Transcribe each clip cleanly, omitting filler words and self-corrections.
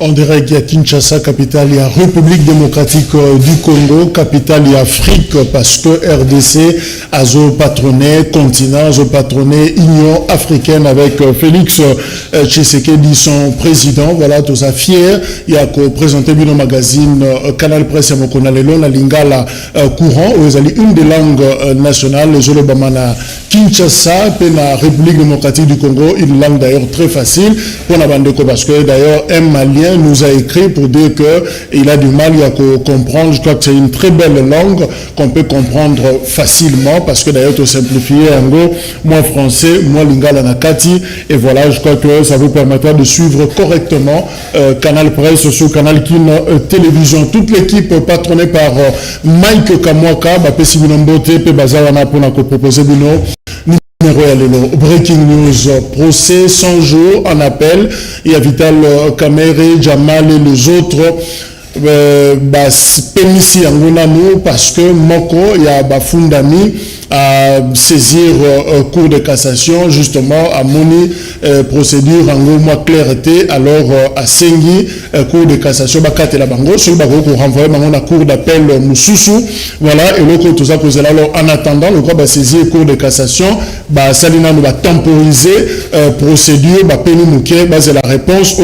On dirait qu'il y a Kinshasa, capitale, il y a République démocratique du Congo, capitale, il y a Afrique, parce que RDC a patronné continent, a patronné Union africaine avec Félix Tshisekedi, son président. Voilà, tout ça fier. Il y a présenté le magazine Canal Presse à Mokonalelo, la lingala courant, où ils allaient une des langues nationales, les Olobamana Kinshasa, puis la République démocratique du Congo, une langue d'ailleurs très facile pour la bande, parce que d'ailleurs un Malien nous a écrit pour dire qu'il a du mal à comprendre. Je crois que c'est une très belle langue qu'on peut comprendre facilement, parce que d'ailleurs tout simplifié en gros, moi français, moi lingala nakati, et voilà, je crois que ça vous permettra de suivre correctement Canal Presse sur Canal Kin Télévision. Toute l'équipe patronnée par Mike Kamwaka, Bapesi Binombote, Pe Bazawana pour nous proposer Bino. Breaking news, procès 100 jours en appel. Il y a Vital Kamere, Jamal et les autres. Pénissi Angonanou, parce que Moko, il y a Bafundami à saisir cour de cassation, justement, à Moni, procédure en gros, moi, clarté, alors à Sengi, cour de cassation, Bakate la Bango, sur le Bango, pour renvoyer la cour d'appel Moussoussou, voilà, et l'autre, tout ça, posé là, alors, en attendant, le droit va saisir cour de cassation, Salina nous va temporiser, procédure, Pénou Mouké, c'est la réponse,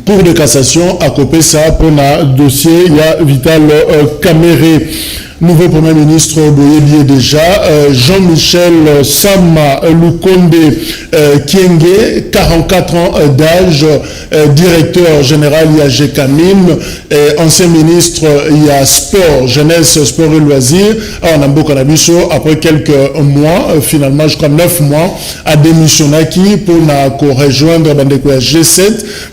Cour de cassation a copé ça pour un dossier. Il y a Vital Kamere, nouveau Premier ministre Boyebié déjà, Jean-Michel Sama Lukonde Kienge, 44 ans d'âge, directeur général, il y a Gécamine, ancien ministre, il y a sport, jeunesse, sport et loisirs, en Ambo-Kanabiso, après quelques mois, finalement, je crois 9 mois, a démissionné qui pour rejoindre G7,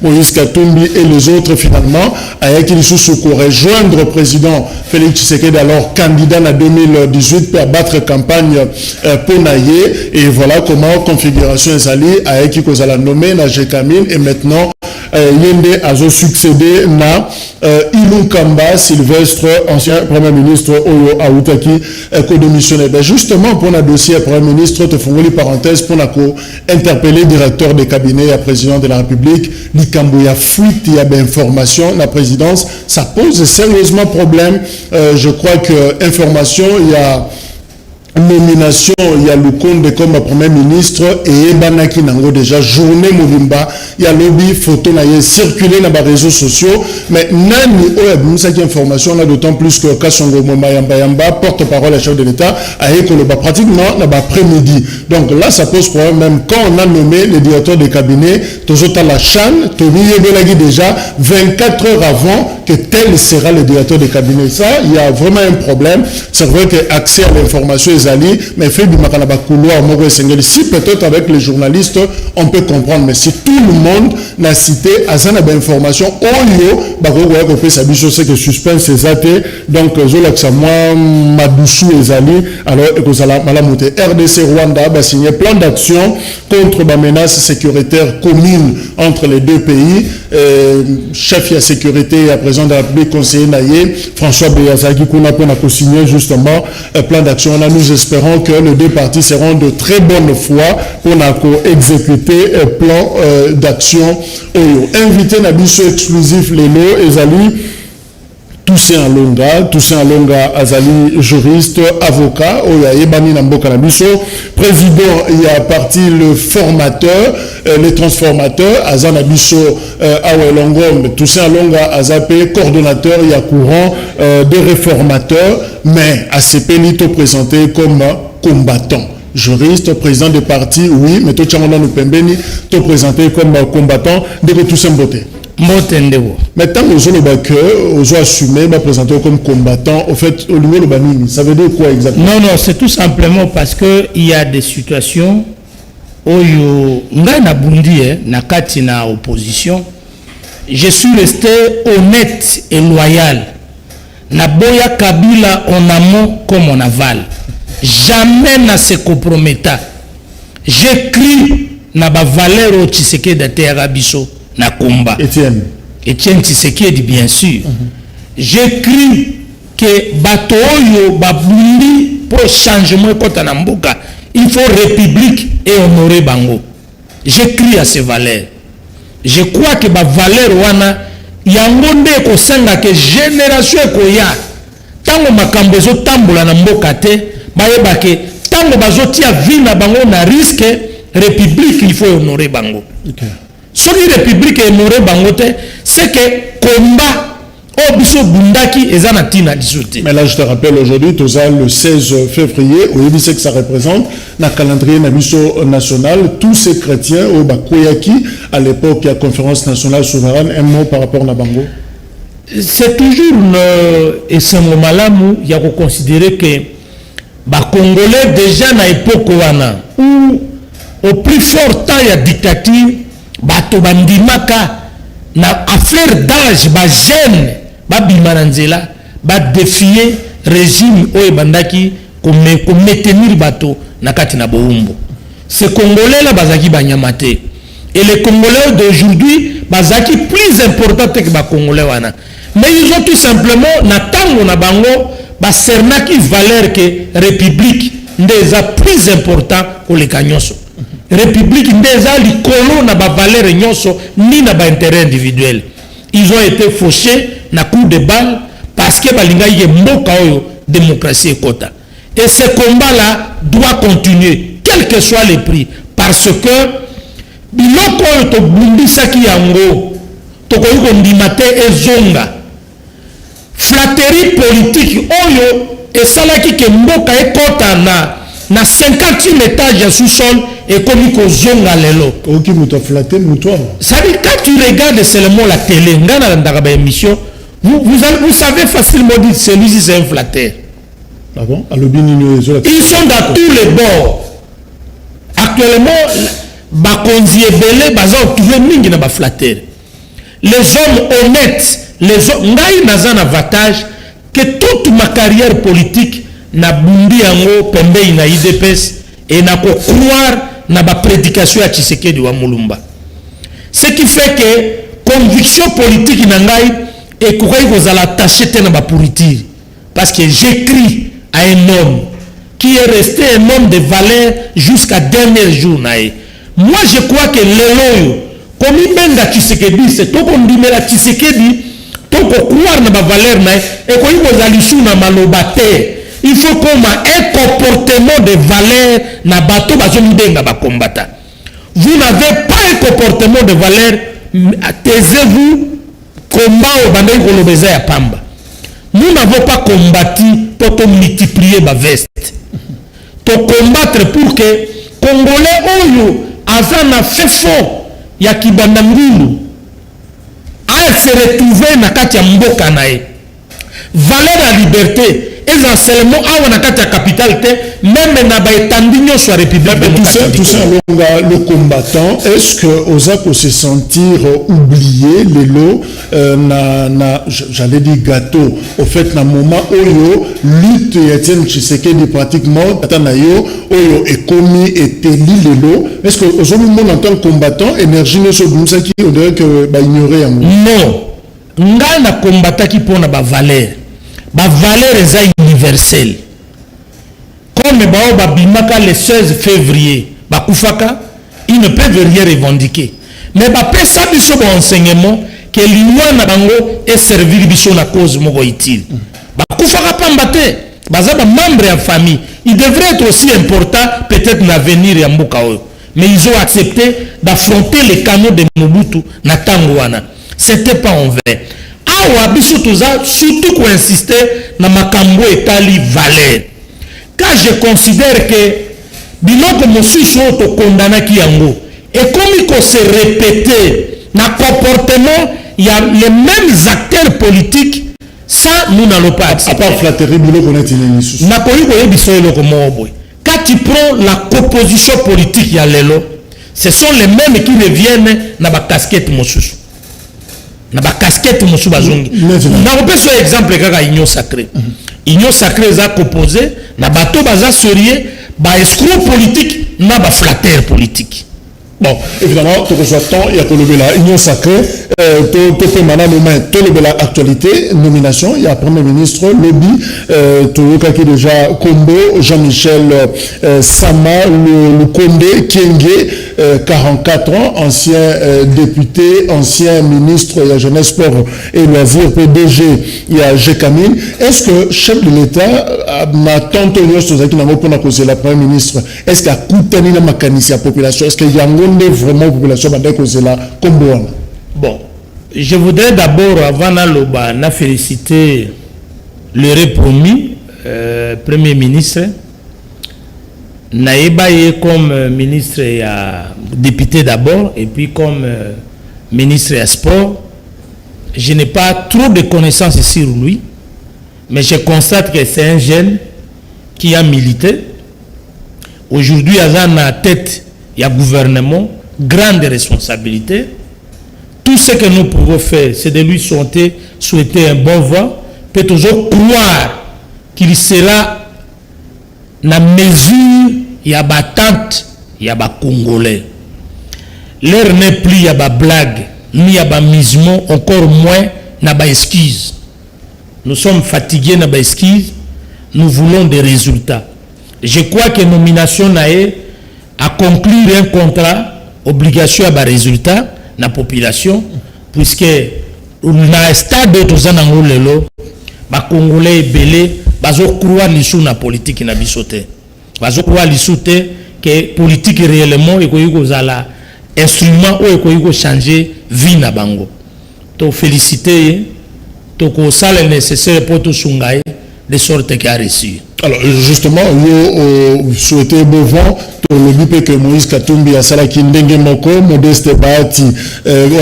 Moïse Katumbi et les autres finalement, à Yakilisu pour rejoindre le président Félix Tshisekedi, alors candidat en 2018 pour abattre campagne pour Naye, et voilà comment configuration est allée à Yakikoza nommé na Gécamine, et maintenant Yende a succédé na Ilunkamba Sylvestre, ancien Premier ministre Oyo Aoutaki, co-démissionnaire. Justement, pour un dossier Premier ministre, te font les parenthèses pour interpeller directeur des cabinets à président de la République, l'Ikambouya fuite, il y a information, la présidence, ça pose sérieusement problème. Je crois que information, il y a nomination, il y a Lukonde comme Premier ministre et Banaki Nango déjà journée Mobimba, il y a lobby photo naïe circulé dans les réseaux sociaux, mais nani oya cette information là d'autant plus que Kassongo Yamba porte-parole à chef de l'État a école pratiquement l'après-midi. Donc là ça pose problème même quand on a nommé le directeur des cabinets, toujours à la chaîne, Tony Yebelagi déjà 24 heures avant que tel sera le directeur des cabinets. Ça, il y a vraiment un problème. C'est vrai que accès à l'information est allé, mais fait du makalaba couloir, si peut-être avec les journalistes, on peut comprendre, mais si tout le monde n'a cité à ça d'information, c'est que suspense c'est athée, donc moi Madoussou et Zali, alors RDC Rwanda a signé plan d'action contre la menace sécuritaire commune entre les deux pays. Chef de la sécurité à président de la République, conseiller Naye, François Beyazaki, qu'on a signé justement plan d'action. Là, nous espérons que les deux parties seront de très bonne foi pour exécuter plan d'action. Invité Nabiso exclusif Lélo et Zali. Toussaint Alonga Azali, juriste, avocat, président, il y a parti le formateur, les transformateurs, Azan Abisso Awelongom, Toussaint Alonga Azapé, coordonnateur, il y a courant de réformateurs, mais ACP Nito présenté comme combattant. Juriste, président des partis, oui, mais tout le monde nous pembeni, tout présenté comme combattant, de Toussaint Beauté. Mais tant que vous assumé, présenté comme combattant, au fait, au niveau de Banini, ça veut dire quoi exactement? Non, c'est tout simplement parce qu'il y a des situations où il y a une opposition. Je suis resté honnête et loyal. Naboya Kabila en amont comme en aval. Jamais na se compromettant. J'écris na ba valeur au Tshisekedi de Terrabiso. Na combat. Étienne Tshisekedi bien sûr. J'écris que Batoyo Babundi pour changement contre Namboka, il faut république et honorer Bango. J'écris à ces valeurs. je crois que ba valeur wana yango nde ko senga que génération ekoya tango makambo ezo tambola na mboka te bayeba ke tango bazotia vie na bango na risque république il faut honorer bango. Okay. Si la république est honorée bango te c'est que combat Obiso Bundaki et Zanatina discuté. Mais là, je te rappelle, aujourd'hui, tout ça, le 16 février, au Yébi, que ça représente, dans le calendrier national, tous ces chrétiens, au Bakoyaki, à l'époque, il y a conférence nationale souveraine, un mot par rapport à Nabango. C'est toujours, et ce moment-là, il y a considéré que les Congolais, déjà dans l'époque où, au plus fort temps, il y a dictature, Bato Bandimaka, na affaire d'âge, jeune, bimananzela ba défier régime oyo bandaki ko maintenir bato na kati na boumbo. Ces Congolais là bazaki banyamate et les Congolais d'aujourd'hui bazaki plus important que ba Congolais wana, mais ils ont tout simplement na tango na bango ba cernaki valeur que république ndeza plus important que les kanyoso. République ndeza likolo na ba valeur nyonso ni na ba intérêt individuel. Ils ont été fauchés na coup de balle parce que balinga yé mboka oyo démocratie et quota. Et ce combat-là doit continuer, quel que soit le prix, parce que biloko oyo to bundisaki yango to koyiko ndimate ezonga flatterie politique oyo esalaki ke mboka ekota na 50e étage ya sous-sol et comme kozonga lelo. Ok, muto flatter muto. Ça dit quand tu regardes seulement la télé, ngana ndaka émission, vous savez facilement dire celui-ci c'est un flatteur. Ah bon? Ils sont dans tous les bords. Actuellement, bakonzi ebele baza trouver mingi na ba flatteur. Les hommes honnêtes, les hommes ngai naza na avantage que toute ma carrière politique na bundi yango pembe ina IDPS et na ko croire na ba prédication ya Tshisekedi wa Mulumba. Ce qui fait que conviction politique na ngai et kokai kozala attaché te na ba pourriture parce que j'écris à un homme qui est resté un homme de valeur jusqu'à dernier jour nae. Moi je crois que lelo comme benga Tshisekedi c'est to ko ndimela Tshisekedi to ko croire na ba valeur nae et ko kozali shu na maloba te. Il faut qu'on ait un comportement de valeur na bateau bazomidenga ba combattant. Vous n'avez pas un comportement de valeur, taisez-vous, combat au bandai kolobeza ya pamba. Nous n'avons pas combattu pour multiplier ma veste. Pour combattre pour que Congolais oyo azana fait fort ya kibandangulu a se retrouver na kati ya mboka nae. Valeur la liberté. Essentiellement, on a la capitale, même na ba étendinyo sur la République démocratique. Tout ça, le combattant, est-ce que Oza peut se sentir oublié, les lots, j'allais dire gâteau, au fait, na moment oyo, lutte Etienne Tshisekedi pratiquement, atanayo, oyo est commis et éli les lots, est-ce que Oza monde en tant que combattant, énergie ne se douce qui, on dirait que, bah, ignorer un mot? Non. Nga na combattant qui pona ba valeur. La valeur est universelle. Comme Bimaka le 16 février, ils ne peuvent rien revendiquer. Mais ça un enseignement que l'Union est servi la cause utile. Membre de la famille, il devrait être aussi important peut-être dans l'avenir. Mais ils ont accepté d'affronter les canaux de Mobutu na Tangwana. Ce n'était pas en vain. Surtout qu'on insistait dans ma cambo etali valeur. Car je considère que biloko mosusu to condamna ki yango et comme il se répétait dans comportement il y a les mêmes acteurs politiques ça nous n'allons pas accepter. À part flatterie biloko na tineni susu. Na koyi ko yebiso eloko moboy. Quand tu prends la composition politique ya lelo, ce sont les mêmes qui reviennent dans ba casquette mosusu. Na ba casquette mosu bazongi na opeso exemple kaka union sacrée union sacrée za composé na bato baza sérieux ba escroc politique na ba flatteur politique Bon, évidemment, tout reçoit temps, il y a que le Union sacrée, tout fait maintenant moment, tout le actualité, nomination, il y a Premier ministre, lobby, tout le qui déjà Combo, Jean-Michel Sama, le Condé, Kienge, 44 ans, ancien député, ancien ministre de la jeunesse, sport et loisirs, PDG, il y a Jekamine. Est-ce que chef de l'État m'a tenté de la Premier ministre, est-ce qu'il y a coûté la mécanisme à la population, est-ce qu'il y a vraiment population comme bon, je voudrais d'abord, avant de féliciter le promis Premier ministre, Naïbaye comme ministre et député d'abord, et puis comme ministre et sport. Je n'ai pas trop de connaissances sur lui, mais je constate que c'est un jeune qui a milité. Aujourd'hui, il y a la tête, il y a gouvernement, grande responsabilité. Tout ce que nous pouvons faire, c'est de lui souhaiter un bon vent, peut toujours croire qu'il sera dans la mesure, il y a des tentes, il y a des Congolais. L'air n'est plus, il y a des blagues, ni il y a des misements, encore moins, il y a des excuses. Nous sommes fatigués de des excuses, nous voulons des résultats. Je crois que la nomination a conclure un contrat, obligation à des résultats dans la population, puisque dans le stade de les Congolais belé, ils croient sur la politique na bisoté. Ils croient que la politique réellement est un instrument où il faut changer vie na bango. To féliciter, to ko le nécessaire pour tout sungai de sorte qu'il a réussi. Alors justement, vous souhaitez bon vent. Le but que Moïse Katumbi a salaki ndenge moko Modeste Bahati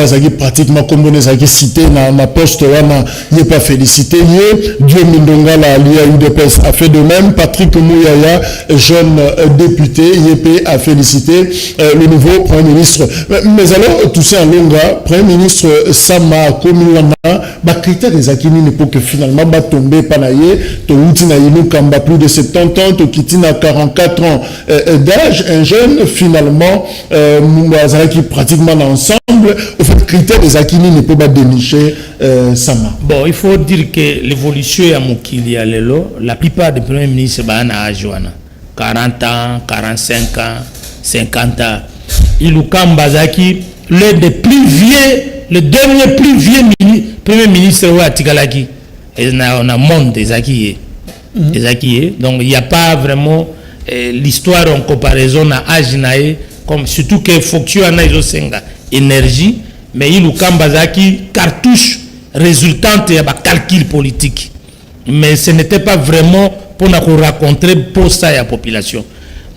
azaki pratiquement comme on a cité dans ma poste wana il pas félicité Dieu Mindonga la l'UDPS a fait de même. Patrick Mouyaya, jeune député, IEP a félicité le nouveau Premier ministre. Mais alors tout ça en longa, Premier ministre Sama Komiwana ba critère des akini ne peut que finalement ba tomber panaye to utina yinu kamba plus de 70 ans to kitina 44 ans d'âge. Un jeune, finalement, qui pratiquement ensemble, au fait, critère des Akini ne peut pas dénicher Sama. Bon, il faut dire que l'évolution à Mokili à Lelo, la plupart des premiers ministres sont à 40 ans, 45 ans, 50 ans. Iloukam Bazaki, l'un des plus vieux, le dernier plus vieux premier ministre à Tigalaki. On a monde des Akiye. Donc, il n'y a pas vraiment. L'histoire en comparaison à Ajinae, comme surtout que fonction en énergie, mais il y a cartouche résultante et calcul politique. Mais ce n'était pas vraiment pour nous rencontrer pour ça à la population.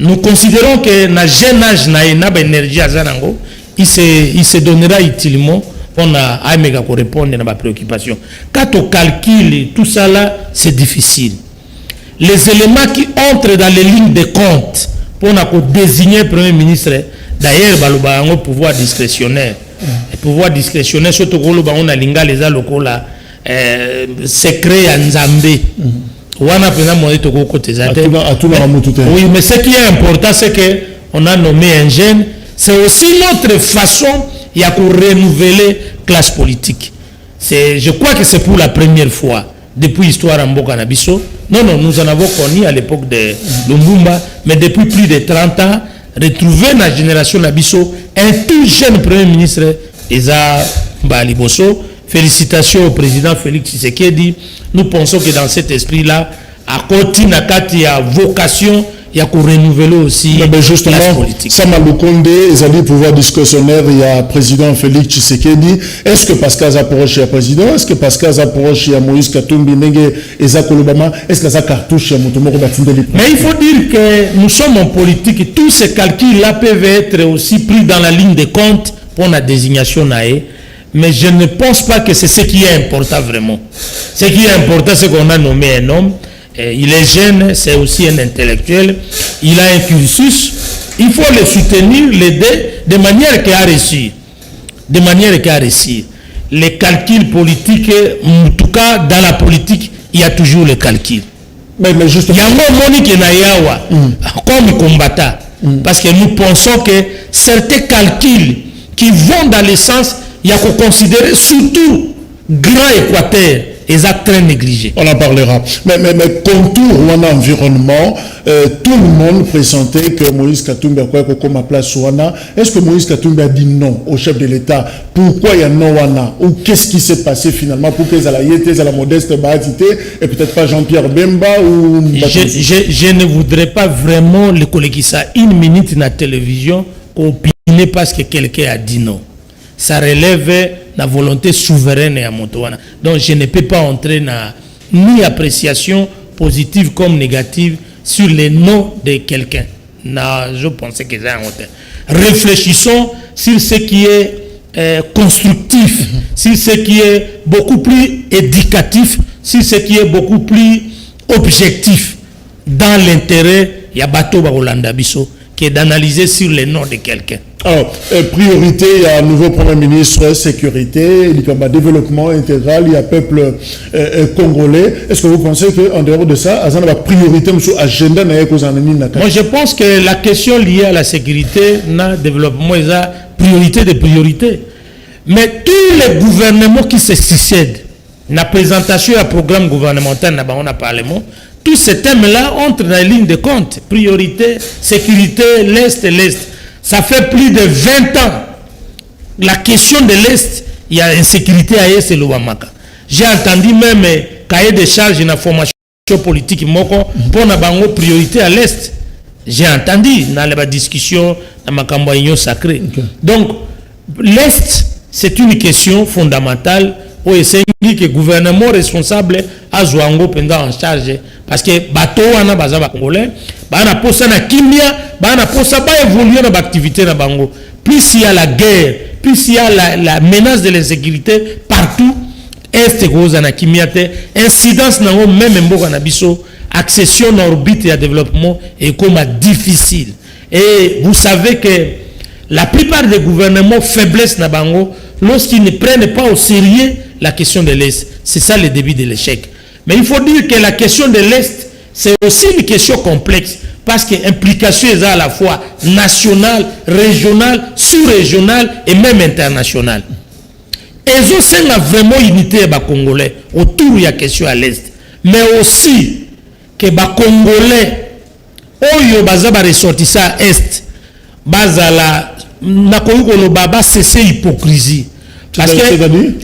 Nous considérons que dans le jeune âge, l'énergie à Zanango, il se donnera utilement pour répondre à ma préoccupation. Quant au calcul, tout ça là, c'est difficile. Les éléments qui entrent dans les lignes de compte pour désigner le Premier ministre, d'ailleurs, il y a un pouvoir discrétionnaire. Le pouvoir discrétionnaire, surtout quand on a les locaux là, secret à Nzambé. Oui, mais ce qui est important, c'est qu'on a nommé un jeune. C'est aussi notre façon de renouveler la classe politique. Je crois que c'est pour la première fois depuis l'histoire en Bokanabiso. Non, nous en avons connu à l'époque de Lumumba, mais depuis plus de 30 ans, retrouver dans la génération Nabiso un tout jeune Premier ministre, Eza Baliboso. Félicitations au président Félix Tshisekedi. Nous pensons que dans cet esprit-là, à côté de la vocation, il y a qu'on renouveler aussi la politique. Sama Lukonde, ils ont dit pouvoir discussionnaire, il y a le président Félix Tshisekedi. Est-ce que Pascal Zaporoshe est président? Est-ce que Pascal Zaporoshe est Moïse Katumbi, est-ce que ça cartouche à Motomoro Batindeli? Mais il faut dire que nous sommes en politique. Tous ces calculs-là peuvent être aussi pris dans la ligne de compte pour la désignation nae. Mais je ne pense pas que c'est ce qui est important vraiment. Ce qui est important, c'est qu'on a nommé un homme. Il est jeune, c'est aussi un intellectuel. Il a un cursus. Il faut le soutenir, l'aider de manière qu'il a réussi. De manière qu'il a réussi. Les calculs politiques, en tout cas dans la politique, il y a toujours les calculs. Mais justement. Il y a un Monique Nayawa, comme combattant. Parce que nous pensons que certains calculs qui vont dans le sens, il y a qu'on considérer surtout grand Équateur, les actes très négligés. On en parlera. Mais contour ou en environnement, tout le monde pressentait que Moïse Katumbi a comme place Wana. Est-ce que Moïse Katumbi a dit non au chef de l'État? Pourquoi il y a non Wana? Ou qu'est-ce qui s'est passé finalement pour que Zalaïete, la modeste Bahatité, et peut-être pas Jean-Pierre Bemba ou... Je ne voudrais pas vraiment le collègue ça une minute dans la télévision opiner parce que quelqu'un a dit non. Ça relève la volonté souveraine à Montouana. Donc je ne peux pas entrer dans ni appréciation positive comme négative sur les noms de quelqu'un. Non, je pensais que c'est un hôtel. Réfléchissons sur ce qui est constructif, sur ce qui est beaucoup plus éducatif, sur ce qui est beaucoup plus objectif dans l'intérêt il y a bateau Barolanda Bisso qui est d'analyser sur les noms de quelqu'un. Alors, priorité, il y a un nouveau Premier ministre, sécurité, il y a développement intégral, il y a peuple congolais. Est-ce que vous pensez qu'en dehors de ça, il y a une priorité sur l'agenda? Moi, je pense que la question liée à la sécurité, le développement, est la priorité des priorités. Mais tous les gouvernements qui se succèdent, la présentation du programme gouvernemental, on a parlé, tous ces thèmes-là entrent dans les lignes de compte. Priorité, sécurité, l'Est et l'Est. Ça fait plus de 20 ans. La question de l'Est, il y a insécurité à l'Est et l'Ouamaka. J'ai entendu même cahier de charges dans la formation politique pour la priorité à l'Est. J'ai entendu dans la discussion dans ma campagne sacrée. Donc, l'Est, c'est une question fondamentale où c'est que le gouvernement responsable a Zouango pendant en charge. Parce que bateau wana bazaba congolais, bana posa na kimia, bana posa ba évoluer dans l'activité na bango. Plus il y a la guerre, plus il y a la menace de l'insécurité partout, est goza na kimia te, incidence na même mboka na biso, accession en orbite et à développement est comme difficile. Et vous savez que la plupart des gouvernements faiblesse na bango lorsqu'ils ne prennent pas au sérieux la question de l'Est. C'est ça le début de l'échec. Mais il faut dire que la question de l'Est, c'est aussi une question complexe parce que l'implication est à la fois nationale, régionale, sous-régionale et même internationale. Et ça, c'est vraiment unité des Congolais autour de la question à l'Est. Mais aussi que les Congolais, oyo bazaba ressortissant à l'Est, bazala, n'a cessé l'hypocrisie. Parce que,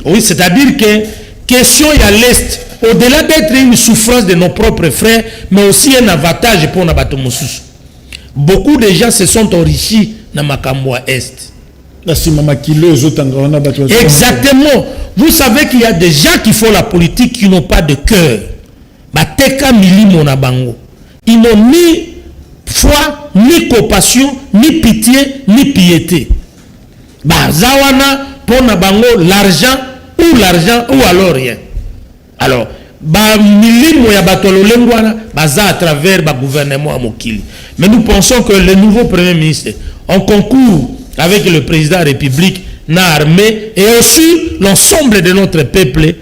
oui, c'est-à-dire que question à l'Est, au-delà d'être une souffrance de nos propres frères, mais aussi un avantage pour nos bateaux. Beaucoup de gens se sont enrichis dans Makamboa Est. Exactement. Vous savez qu'il y a des gens qui font la politique qui n'ont pas de cœur. Ils n'ont ni foi, ni compassion, ni pitié, ni piété. Zawana pour l'argent ou alors rien. Alors, à travers le gouvernement à Mokili. Mais nous pensons que le nouveau Premier ministre, en concours avec le président de la République, l'armée et aussi l'ensemble de notre peuple,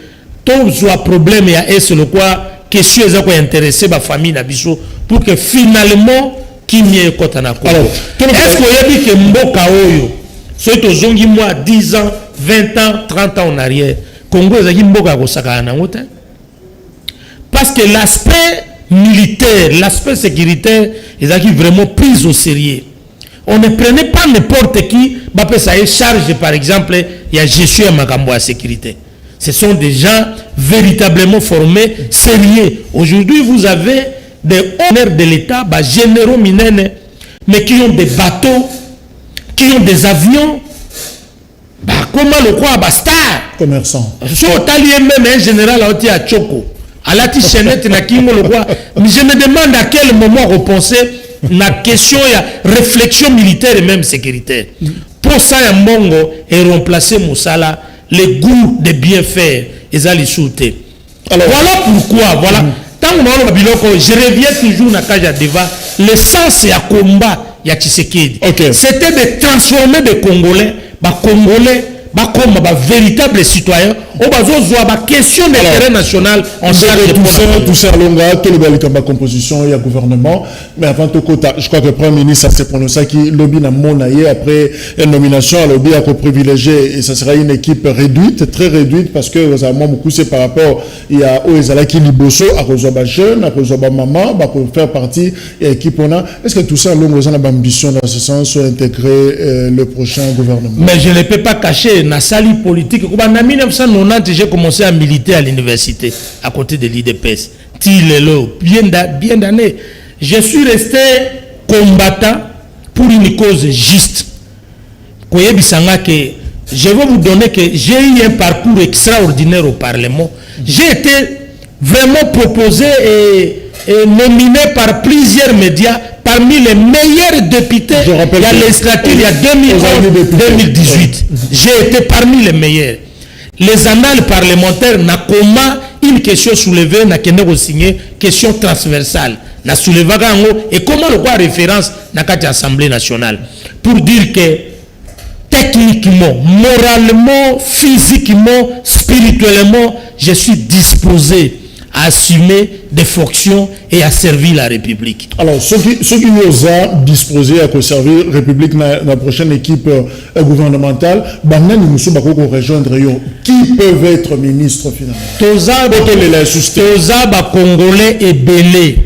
tout soit problème et c'est le quoi question est intéressé la famille d'Abisso pour que finalement qui n'y ait pas. Alors, est-ce que vous avez dit que Mboka Oyo, c'est aux zongi moi 10 ans, 20 ans, 30 ans en arrière, Congo est Mboka Kosaka na ngote? Parce que l'aspect militaire, l'aspect sécuritaire, ils ont vraiment pris au sérieux. On ne prenait pas n'importe qui, ça est charge par exemple, il y a gestion à Makambo à sécurité. Ce sont des gens véritablement formés, sérieux. Aujourd'hui, vous avez des honneurs de l'État, généraux mineurs, mais qui ont des bateaux, qui ont des avions. Comment le croire, star commerçant. Si on t'a même un général à Tchoko, à la Tichenette, je me demande à quel moment repenser la question de réflexion militaire et même sécuritaire. Pour ça, un mongo est remplacé Moussala, les goûts de bien faire et ça les shooter. Alors voilà pourquoi, voilà. Tant que je reviens toujours dans Kaja Deva, l'essence et à combat, il y a Tshisekedi. C'était de transformer des Congolais, Congolais, comme véritables citoyens au bazo zoa ba question d'intérêt national en charge de tout ça longa tout le bel comme composition et gouvernement mais avant tout kota je crois que le premier ministre s'est prononcé qui lobby na monaye après une nomination à lobby à privilégié et ça sera une équipe réduite très réduite parce que vous avez beaucoup c'est par rapport il y a Oezala qui liboso à Rozoba jeune à Rozoba maman bah pour faire partie et équipe on a est-ce que tout ça longa vous avez ambition dans ce sens soit intégrer le prochain gouvernement? Mais je ne peux pas cacher na sali politique en 1990 j'ai commencé à militer à l'université à côté de l'IDPS bien d'années je suis resté combattant pour une cause juste. Je vais vous donner que j'ai eu un parcours extraordinaire au Parlement. J'ai été vraiment proposé et nominé par plusieurs médias parmi les meilleurs députés. Il y a législative, il y a 2018. J'ai été parmi les meilleurs. Les annales parlementaires n'a comment une question soulevée n'a qu'à signer question transversale. Na soulevé et comment le quoi référence dans l'Assemblée nationale pour dire que techniquement, moralement, physiquement, spirituellement, je suis disposé à assumer des fonctions et à servir la République. Alors, ceux qui nous ont disposé à servir la République dans la prochaine équipe gouvernementale, nous rejoindre qui peuvent être ministres finalement? Toza Congolais et Belé.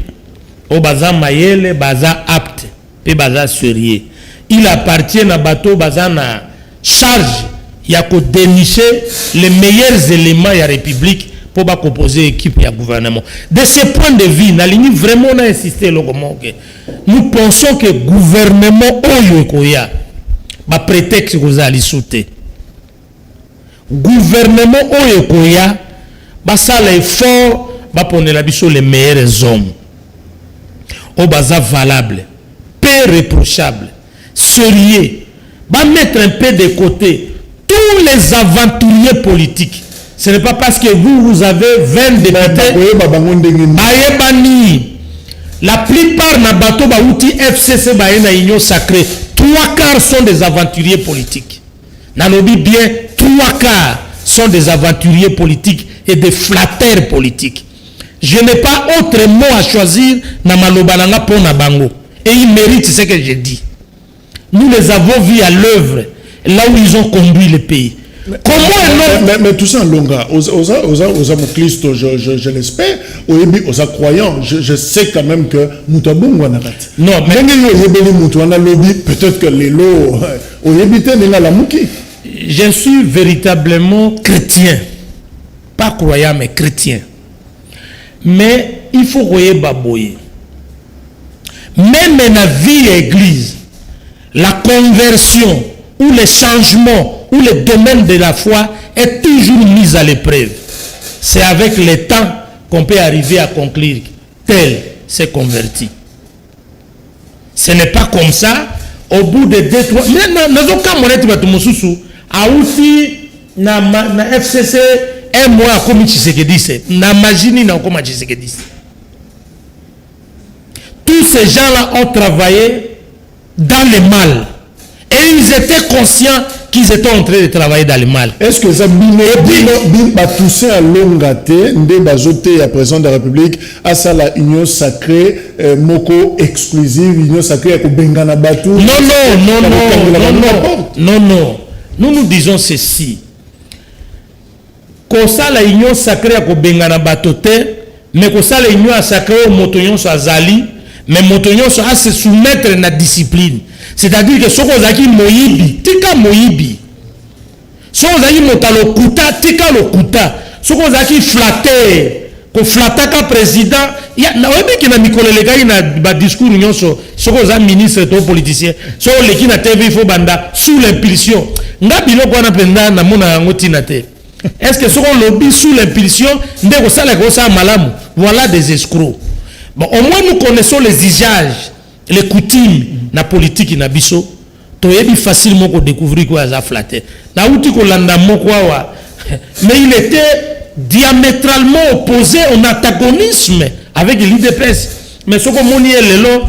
Au baza mayele, baza apte, et baza sérieux. Il appartient à bateau baza na charge, il y a qu'à dénicher les meilleurs éléments de la République pour composer l'équipe et le gouvernement. De ce point de vue, vraiment on a insisté nous pensons que le gouvernement Oyokoya va prétexte que vous allez sauter. Gouvernement Oyokoya va faire l'effort va prendre les meilleurs hommes. Au baza valable, peu réprochable, sérieux, va mettre un peu de côté tous les aventuriers politiques. Ce n'est pas parce que vous avez 20 députés. La plupart na bateau ba outil FCC ba na union sacrée. 3/4 sont des aventuriers politiques. Nalobi bien 3/4 sont des aventuriers politiques et des flatteurs politiques. Je n'ai pas autre mot à choisir na malobananga pour na bango. Et ils méritent ce que je dis. Nous les avons vus à l'œuvre, là où ils ont conduit le pays. Mais tout ça en longa, aux Christ, je l'espère, aux croyants, je sais quand même que Moutabungu n'a pas. Non, mais peut-être que les lots, je suis véritablement chrétien, pas croyant mais chrétien. Mais il faut voyer baboyer. Même dans la vie église, la conversion ou les changements ou le domaine de la foi est toujours mis à l'épreuve. C'est avec le temps qu'on peut arriver à conclure tel s'est converti. Ce n'est pas comme ça au bout de 2-3 mais dans aucun moment tu vas te moussousou a aussi na FCC un mois comme Tshisekedi c'est na magini na comme Tshisekedi. Tous ces gens-là ont travaillé dans le mal et ils étaient conscients qu'ils étaient en train de travailler dans le mal. Est-ce que ça a touché à l'ongate de bazoté à président de la République à ça la union sacrée moko exclusive union sacrée à Bengana Batu? Non. Nous disons ceci. Qu'on ça la union sacrée à Bengana Batote, mais qu'on ça la union sacrée au motonyon so azali, mais motonyon so a se soumettre à la discipline. C'est-à-dire que ce qu'on a dit Moïbi, tika Moïbi. Ce qu'on a dit Motalokuta, tika Lokuta. Ce qu'on a dit flatter, qu'on flatta comme président. Il y a un Nicolas Lega, il y a un discours, ce qu'on a ministre et politicien. Ce qu'on a dit na TV, il faut banda, sous l'impulsion. N'abilo qu'on a penda, na mona ngotinate. Est-ce que ce qu'on lobby sous l'impulsion, ndeko ça la grosse malamu. Voilà des escrocs. Bon, au moins nous connaissons les usages, les coutumes na politique na biso. Toyebi facilement qu'on découvrir quoi ça flatté. Na outi ko landa moko wa. Mais il était diamétralement opposé en antagonisme avec l'IDPS. Mais ce qu'on moni lelo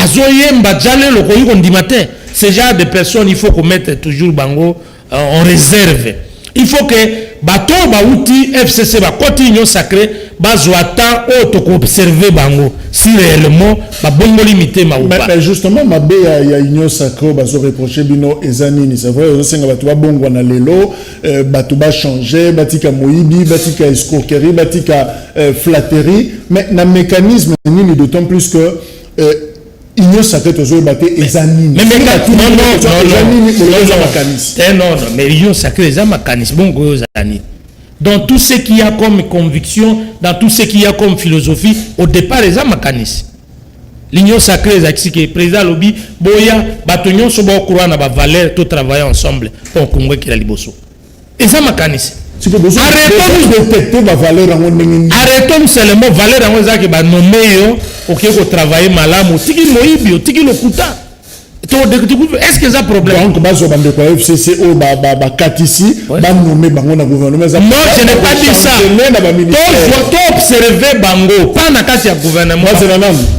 azoyemba jale lo koyi ko ndimate. Ce genre de personnes il faut qu'on mette toujours bango en réserve. Il faut que bato bauti FCC bakoti union sacrée bazwa temps auto observer bango si réellement ba bongo limité ma ou pas. Mais justement mabe ya union sacrée bazo reprocher bino ezanini c'est vrai osenga bato ba bongo na lelo bato ba changer batika moyibi batika escroquerie batika flatterie mais na mécanisme nini d'autant plus que union sacrée toujours batté ezanini mais non mais union sacrée za makanis bongo ezanini dans tout ce qu'il y a comme conviction, dans tout ce qu'il y a comme philosophie, au départ, les amakanis. L'union sacrée, c'est que le président Lobi, Boya, Batonion, Sobo, Kouran, a valeur, tout travailler ensemble pour Congo qui a liboso. Les amakanis. Arrêtons seulement valeur en Wazaki, nommé, ok, pour travailler malam, tiki moibi, tiki le kuta. Est-ce que ça problème? Donc, FCC ou Katisi, nommé Bango na gouvernement. Non, je n'ai pas dit ça. Tu observer Bango, pas na kasi ya gouvernement.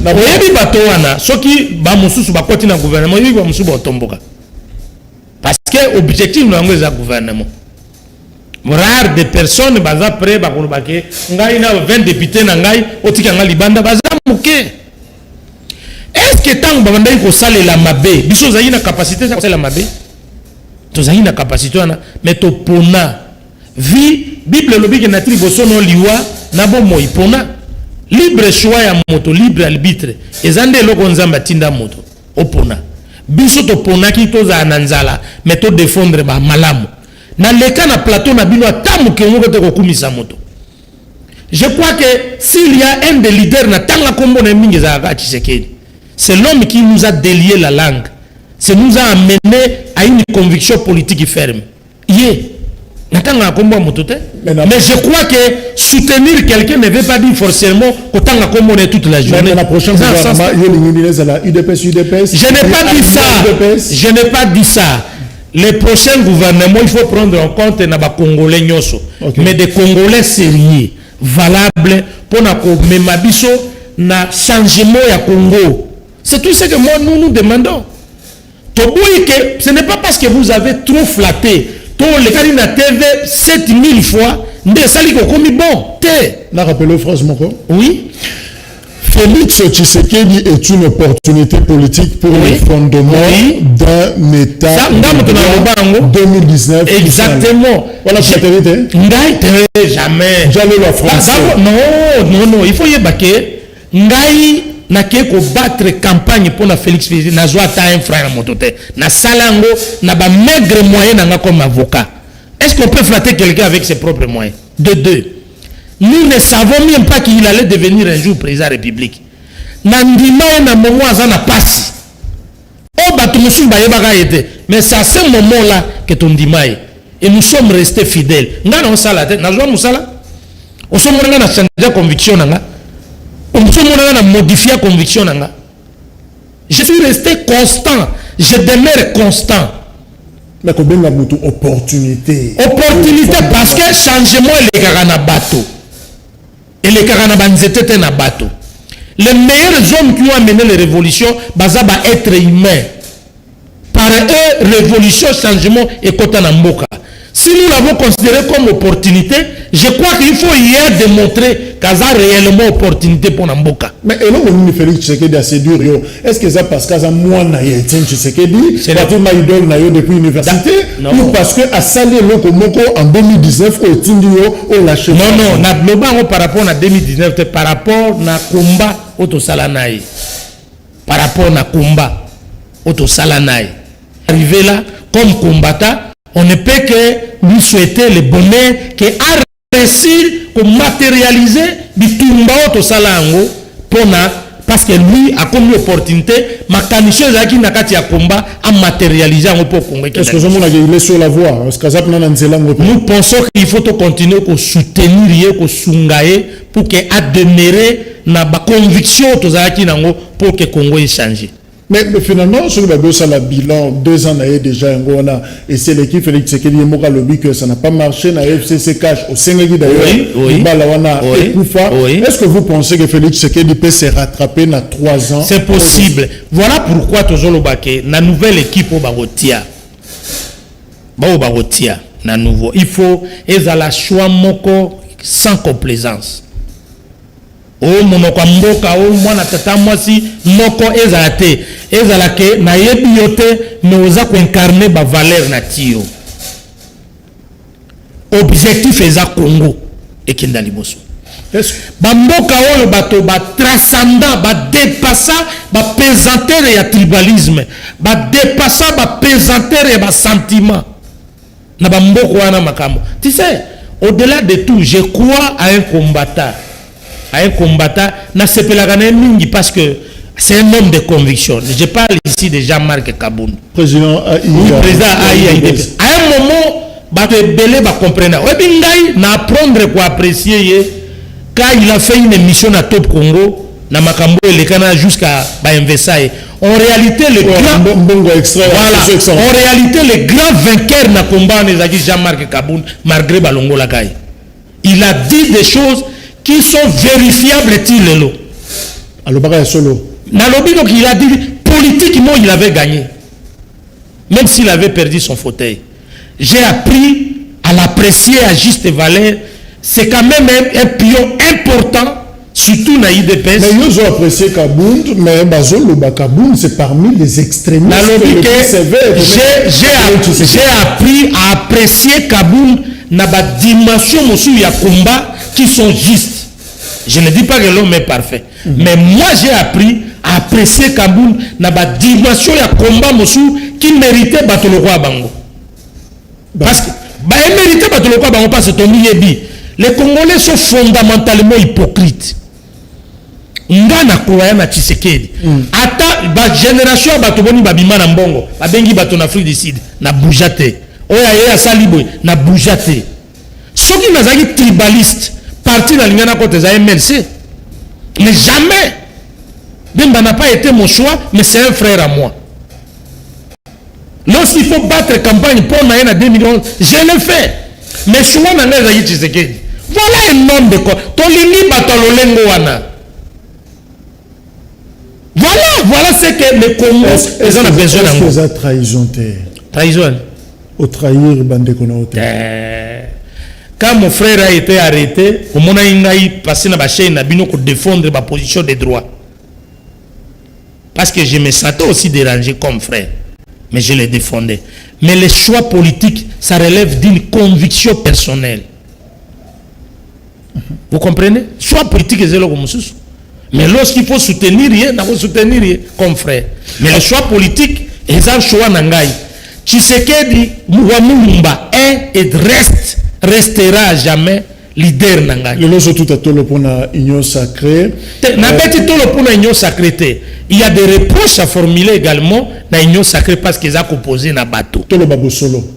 Oui, batowana, ceux qui bamususu bakoti na gouvernement, ils vont mususu batomboka. Parce que objectif nango est gouvernement. Rare de personnes baza prêt bakolobake, ngai na 20 députés na ngai, otika nga libanda baza muke. Est-ce que tant que vous avez salé la mabé, vous avez une capacité de faire la mabé? Vous avez une capacité, mais tu pona. Vie, Bible le bique natri bosono liwa, nabo moi pona. Libre choix ya moto, libre arbitre. Ezande lo konzamba tinda moto. Opona. Biso to pona ki to za ananzala, mais to défendre ba malamu. Na leka na plateau na bino atamu ke ngoko te kokumisa moto. Je crois que s'il y a un des leaders na tanga kombo na mingi za ka Tshisekedi. C'est l'homme qui nous a délié la langue. C'est nous a amené à une conviction politique ferme. Mais je crois que soutenir quelqu'un ne veut pas dire forcément qu'autant qu'on est toute la journée. La prochaine fois, je n'ai pas dit ça. Je n'ai pas dit ça. Les prochains gouvernements, il faut prendre en compte les Congolais nyoso. Mais des Congolais sérieux, valables, pour na changement ya Congo. C'est tout ce que moi nous demandons. Ce n'est pas parce que vous avez trop flatté. Les cas de TV 7000 fois, la rappelez phrase Moko. Oui. Félix Tshisekedi est une opportunité politique pour le fondement d'un État 2019. Exactement. Voilà la vérité. Jamais. Jamais la France. Non, il faut y baquer. Ngai na ko battre campagne pour la Félix Tshisekedi na joa ta un frère motote na salango na ba maigre moyen na comme avocat. Est-ce qu'on peut flatter quelqu'un avec ses propres moyens? De deux. Nous ne savons même pas qu'il allait devenir un jour président de la République. Nandima na momo azana pasi. Oh batu musu ba yeba été. Mais c'est à ce moment-là que ton dimaï et nous sommes restés fidèles. Ngana on sala tête na joa musala. On sommes na changer conviction nga. On a modifié la conviction. Je suis resté constant. Je demeure constant. Mais combien de opportunité? Opportunité parce que changement est le bateau. Et les Karanabanzete na bateau. Les meilleurs hommes qui ont amené les révolutions, bazaba être humain. Par eux, révolution, changement et Kotanamboka. Si nous l'avons considéré comme opportunité, je crois qu'il faut hier démontrer qu'il y a réellement opportunité pour Namboka. Mais et là, on Félix Tshisekedi assez dur. Est-ce que ça parce qu'il y a moi Etienne Tshisekedi, c'est la tourma idole depuis l'université, ou parce que à Salé Lokomoko en 2019 au Tindio au lâché. Non, na global par rapport à 2019, par rapport na combat au Salanaï. Par rapport na combat au Salanaï. Arrivé là comme combattant. On ne peut que lui souhaiter le bonheur qui a réussi à matérialiser du Tumba au Salango parce que lui a comme l'opportunité, ma condition qui n'a qu'à combat à matérialiser en pour Congo. Est-ce que il est sur la voie? Nous pensons qu'il faut continuer à soutenir, à soutenir pour que à demeurer na ba conviction pour que Congo ait changé. Mais finalement, sur le bilan, 2 ans déjà, et c'est l'équipe Félix Tshisekedi Moka lobby que ça n'a pas marché, na FCC cash au Sénégal d'ailleurs, Est-ce que vous pensez que Félix Tshisekedi peut se rattraper dans 3 ans? C'est possible. Voilà pourquoi toujours le baquet, la nouvelle équipe au Barotia. na nouveau. Il faut ezala choix moko sans complaisance. O monoko mboka o mwana tata mwasi moko ezala te. Ezala ke na yebi yote mais oza ko incarner ba valeur na tio. Objectif eza Congo ekenda liboso. Bamboka oyo bato ba transcendant ba dépassa ba pesanteur ya tribalisme ba dépassa ba pesanteur ya ba sentiment na bamboko wana makambo. Tu sais, au-delà de tout, je crois à un combattant na sepelaka na mingi parce que c'est un homme de conviction. Je parle ici de Jean-Marc Kaboun, président AIDP. À un moment bato ebele ba comprendre oyebi ngai na apprendre ko apprécier ye quand il a fait une émission à Top Congo na makambo elekana jusqu'à ba Versailles. En réalité le grand en réalité le grand vainqueur na combat nezaki Jean-Marc Kaboun malgré balongo la kai. Il a dit des choses qui sont vérifiables tilelo. Alors baka solo. Na lobi donc il a dit politiquement il avait gagné. Même s'il avait perdu son fauteuil. J'ai appris à l'apprécier à juste valeur. C'est quand même un pion important, surtout dans l'IDPS. Mais ils ont apprécié Kaboun, mais Bazolo Kaboun, c'est parmi les extrémistes. J'ai appris à apprécier Kaboun dans la dimension de ya combat qui sont justes. Je ne dis pas que l'homme est parfait. Mais moi, j'ai appris à apprécier Kaboun dans la dimension de ya combat qui méritait Batolo Bango. Parce que mérité Batolo Bango parce que ton yebi. Les Congolais sont fondamentalement hypocrites. Ngana croya na Tshisekedi. Ata ba génération batoboni babima na mbongo, babengi bato na Afrique du Sud na boujate. Oya ya salibwe na boujate. Soki nazaki tribaliste, parti na lingana côté za MLC. Mais jamais. Bemba n'a pas été mon choix, mais c'est un frère à moi. Lorsqu'il faut battre campagne pour na 2 millions, je le fais. Mais choix na ngana Tshisekedi. Voilà un homme de quoi. Tolini batalolengo wana. Voilà ce que les Congos ont besoin d'amour. Est-ce que trahison trahison. Au trahir bande konaote. Quand mon frère a été arrêté, au moment où il a passé dans la chaîne, il a défendre ma position de droit. Parce que je me sentais aussi dérangé comme frère. Mais je le défendais. Mais les choix politiques, ça relève d'une conviction personnelle. Vous comprenez? Soit politique et zélo comme sous. Mais lorsqu'il faut soutenir rien, il faut soutenir rien comme frère. Mais le choix politique, c'est un choix nangai. Tshisekedi Mouamulumba est et restera jamais leader nangai. Le loso tout à tout le pour la union sacrée. Il y a des reproches à formuler également dans l'union sacrée parce qu'ils ont composé na bateau.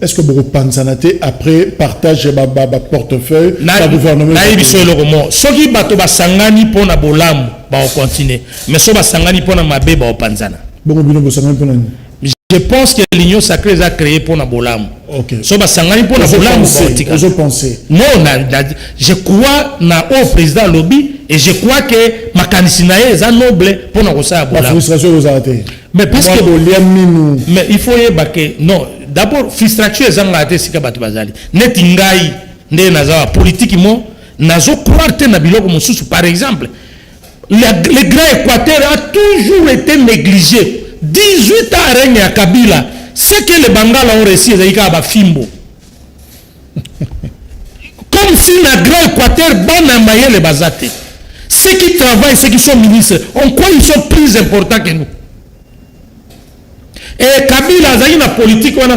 Est-ce que vous pensez après partage de portefeuille na gouvernement soki bato basangani pona bolambu ba continuer mais so basangani pona mabe ba panzana. Je pense que l'union sacrée a créé pour Nabolam. Ok. So basangani pour Nabolam. Je pensais. Non, je crois na au président lobby et je crois que ma candidature est noble pour Nabosa Bolam. La frustration vous a arrêté. Mais parce que mais il faut y baquer. Non, d'abord frustration est arrêté si ka batu bazali. Netingai nde nazawa politiquement nazo croire te na biloko mususu par exemple. Le grand Équateur a toujours été négligé. 18 ans règne à Kabila, c'est que les Bangala ont réussi à Fimbo. Comme si le Grand Équateur banamaye les Bazate. Ceux qui travaillent, ceux qui sont ministres, en quoi ils sont plus importants que nous? Et Kabila, dans la politique, il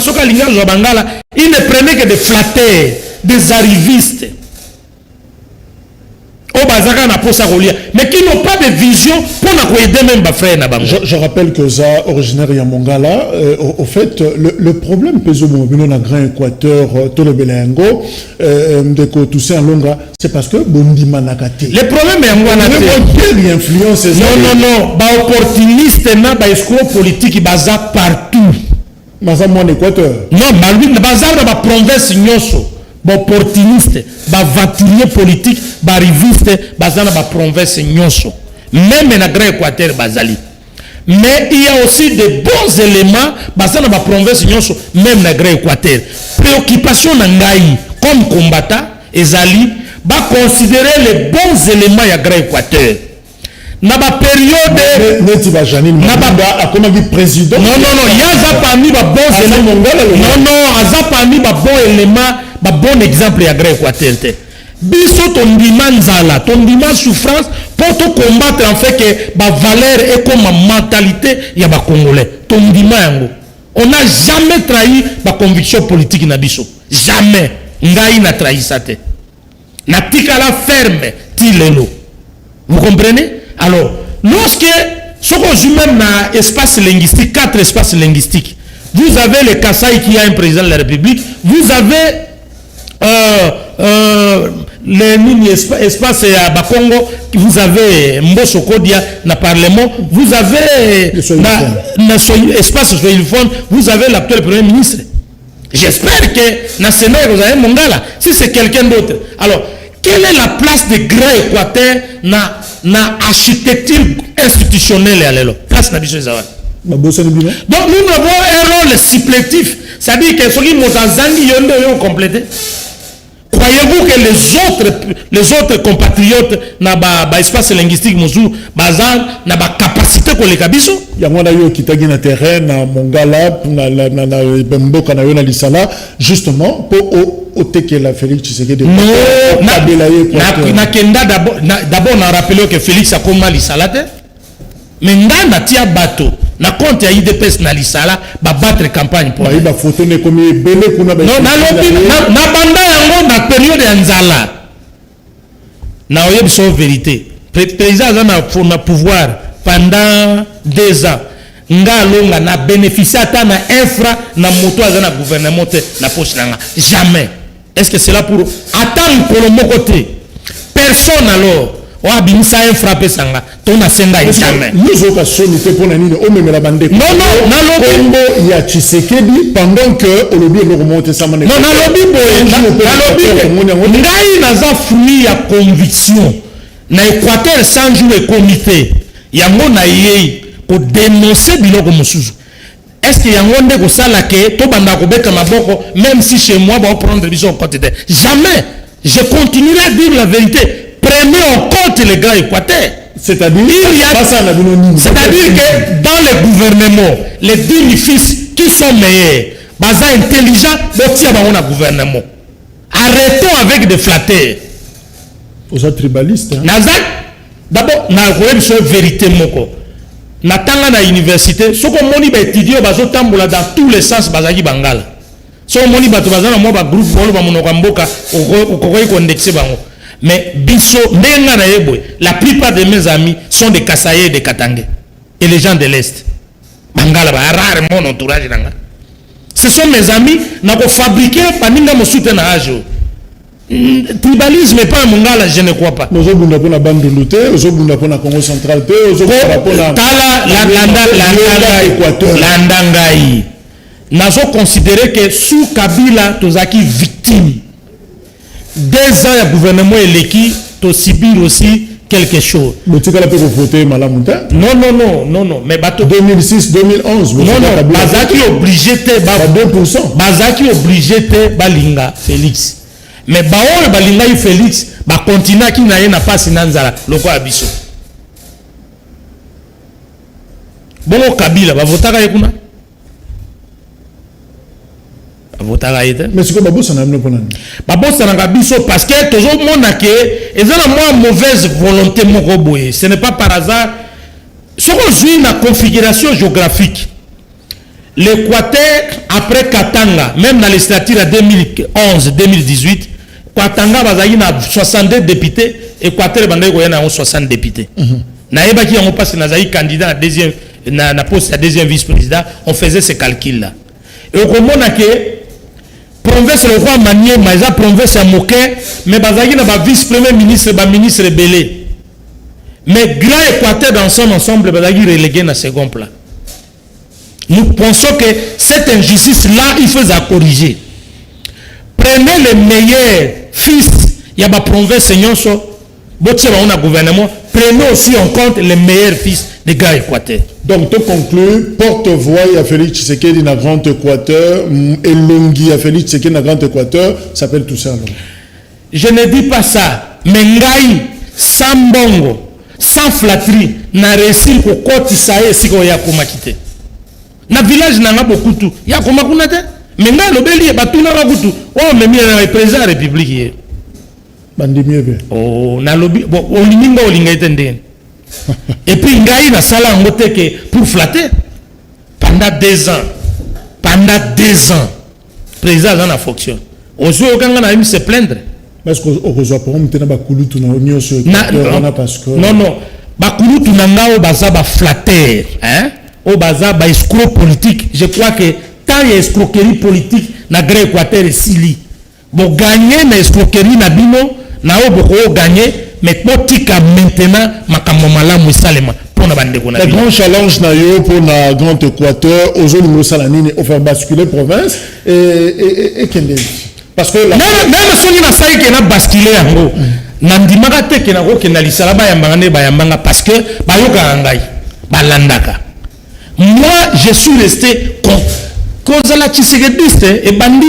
ne prenait que des flatteurs, des arrivistes. Mais qui n'ont pas de vision pour aider même les frères. Je rappelle que ça, originaire de Mongala, au fait, le problème dans le Grand Équateur, tout le Belengo, de Toussaint Longa, c'est parce que Bondi Manakate. Le problème est quelle influence est ça? Non, opportuniste, escroc politique, ils basent partout. Baza mon Équateur. Non, bazar dans la province Nyoso. Opportuniste, aventurier politique, arriviste, bazana ba province Nyoso. Même na Grand Équateur bazali. Mais il y a aussi de bons éléments basés dans la province, même dans le Équateur. Préoccupation nangai comme combattant, Ezali, va considérer les bons éléments à Grand Équateur. Dans la période. président. Non, il y a parmi les bons éléments. Non, il y a parmi les bons éléments, les bons exemples à Grand Équateur. Biso ton dimanzala, ton dimanche souffrance pour te combattre en fait que ma valeur et comme ma mentalité il y a ba congolais. Ton dimanche, on n'a jamais trahi ma conviction politique na biso. Jamais. Ngai n'a trahi ça te. Na tikala ferme tilelo. Vous comprenez? Alors, lorsque ce qu'on joue même dans espace linguistique, 4 espaces linguistiques, vous avez le Kasaï qui a un président de la République, vous avez les espaces à Bakongo, vous avez Mboso Kodia na Parlement, vous avez espace soyéphone, vous avez l'actuel Premier ministre. J'espère que dans le Sénat, vous avez Mongala. Si c'est quelqu'un d'autre. Alors, quelle est la place de Grand Équateur dans l'architecture institutionnelle à l'élo? Place na biso zawa. Donc nous avons un rôle supplétif. C'est-à-dire que ceux qui m'ont ont complété. Croyez-vous que les autres compatriotes na espace linguistique musu bazan na ba capacité ko le kabiso? Ya mwana yo kitagi na terrain na Mongala na Mboka na yo na Lisala justement pour oteke la Félix Tshisekedi. Non, na kenda d'abord na rappeler que Félix a comme Lisala te. Mais na tia bateau na compte ya IDPS na Lisala ba battre campagne pour ba photo ne comme belé kuna ba. Non, na banda yango na période ya nzala. Na oyebi so vérité. Président na pouvoir pendant 2 ans. Nga longa na bénéficié ata na infra na moto azana gouvernement na poche nanga. Jamais. Est-ce que c'est là pour attendre pour le mon côté? Personne alors. On a bien ça frappé sanga. Ton asenga jamais. Nous autres sonité pour la ligne. On me la bande. Non, Congo il y a Tshisekedi pendant que Olobi est remonté ça. Non, na lobby boy. Ngai naza fruit ya conviction. Na Équateur sans jouer comité. Yango na yei pour dénoncer biloko musuzu. Est-ce que yango nde ko sala ke to banda ko beta maboko même si chez moi va prendre vision côté. Jamais. Je continuerai à dire la vérité. Prenez en compte les gars Équateur. C'est-à-dire que dans le gouvernement, les 10 fils qui sont meilleurs, baza intelligents, dans le gouvernement. Arrêtons avec des flatteurs. Aux tribalistes. D'abord, na une vérité moko. Natanga na université, ce qu'on moni ba étudier bazo tambola dans tous les sens bazaki bangala. Ce qu'on moni bato bazana mo ba groupe bolo ba monoko mboka o kokoyi ko indexer bango. Mais biso ndenga na yebwe, la plupart de mes amis sont des Kasaïs et des Katangais et les gens de l'Est. Bangala ba rare mon entourage nanga. Ce sont mes amis na ko fabriquer paninga mo soutena ajo. Tribalisme n'est pas un mongala, je ne crois pas. Nous avons pour la bande de lutte, nous avons pour la Congo central, nous avons pour la Landangaï. Nous avons considéré que sous Kabila, nous avons victime. 2 ans, le gouvernement est l'équipe, tu subir aussi quelque chose. Mais tu as pu voter Malamuta? Non. Mais 2006, 2011. Non, Bazaki obligé de 2%. Bazaki obligé de Balinga Félix. Mais Baoul Balinga Félix, ba continue qui n'a pas sinanzala, le quoi abisso. Bon Kabila, va voter avec nous. Mais c'est que Babou s'en a amené pour nous. Babou s'en a amené parce que toujours mon aké, et ça la mauvaise volonté mon robot. Ce n'est pas par hasard. Ce qu'on joue la configuration géographique. L'Équateur après Katanga, même dans les statuts à 2011-2018, Katanga va a 62 députés, Équateur va 60 députés. Naïba qui ont passé dans candidat à deuxième, na poste à deuxième vice-président, on faisait ces calculs là. Et au moment que province le roi Manier, mais la province à Moké, mais bazaki na ba vice-premier ministre, ba ministre belé. Mais grand Équateur dans son ensemble, bazaki relégué dans second plan. Nous pensons que cette injustice là, il faut la corriger. Prenez les meilleurs fils, il y a ma province nyonso, on a gouvernement, prenez aussi en compte les meilleurs fils des gars Équateur. Donc, tu conclus, porte-voix à Félix Tshisekedi dans Grand Équateur, et Longi à Félix Tshisekedi dans Grand Équateur, s'appelle tout ça. Non? Je ne dis pas ça, mais Ngai, sans bongo, sans flatterie, n'a réussi pour kotisa et si on y a komakite. Na village n'a pas beaucoup tout. Il y a komakunate, mais Ngai l'obéli et batou n'a pas beaucoup tout. Oh, mais il y a président de la République. Oh, na lobby, bon, on liminga olinga etende. Et puis Ngai na sala ngote que pour flatter pendant 2 ans. Pendant 2 ans, président en a fonction. Aujourd'hui, aucun n'a même se plaindre. Est-ce qu'on reçoit pas maintenant bakulu tout na union sur parce que non bakulu tout na ngao baza ba flatter, hein? O baza ba escroc politique. Je crois que tant il y a escroquerie politique na Grand Équateur et Sili. Bon gagner na escroquerie na bino na o boko gagner mais potika maintenant makambo malamu isalema pour na bande kona. Le grand challenge na yo pour na Grand Équateur aux zones où salanine au faire basculer province et kende. Parce que même si on a ça qui est basculé en haut, nandimaka te ke na ko ke na lisala ba yambanga ne ba yambanga parce que ba yoka ngai ba landaka. Moi je suis resté cause la Tshisekedi et bandi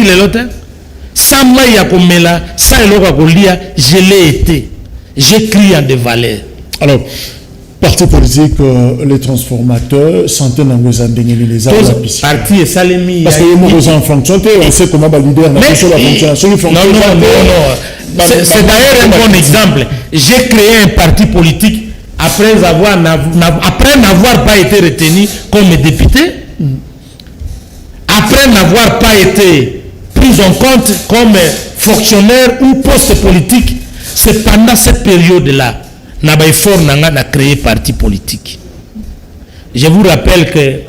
le lote sans maya komela sans eloko kolia je l'ai été. J'ai crié en des valeurs. Alors parti politique, les transformateurs, santé dans les parti et salemi. Parce que nous en fonction, on sait comment le leader n'a pas la fonction. Non. C'est d'ailleurs un bon exemple. J'ai créé un parti politique après n'avoir pas été retenu comme député, après n'avoir pas été pris en compte comme fonctionnaire ou poste politique. C'est pendant cette période-là. N'a créé parti politique. Je vous rappelle que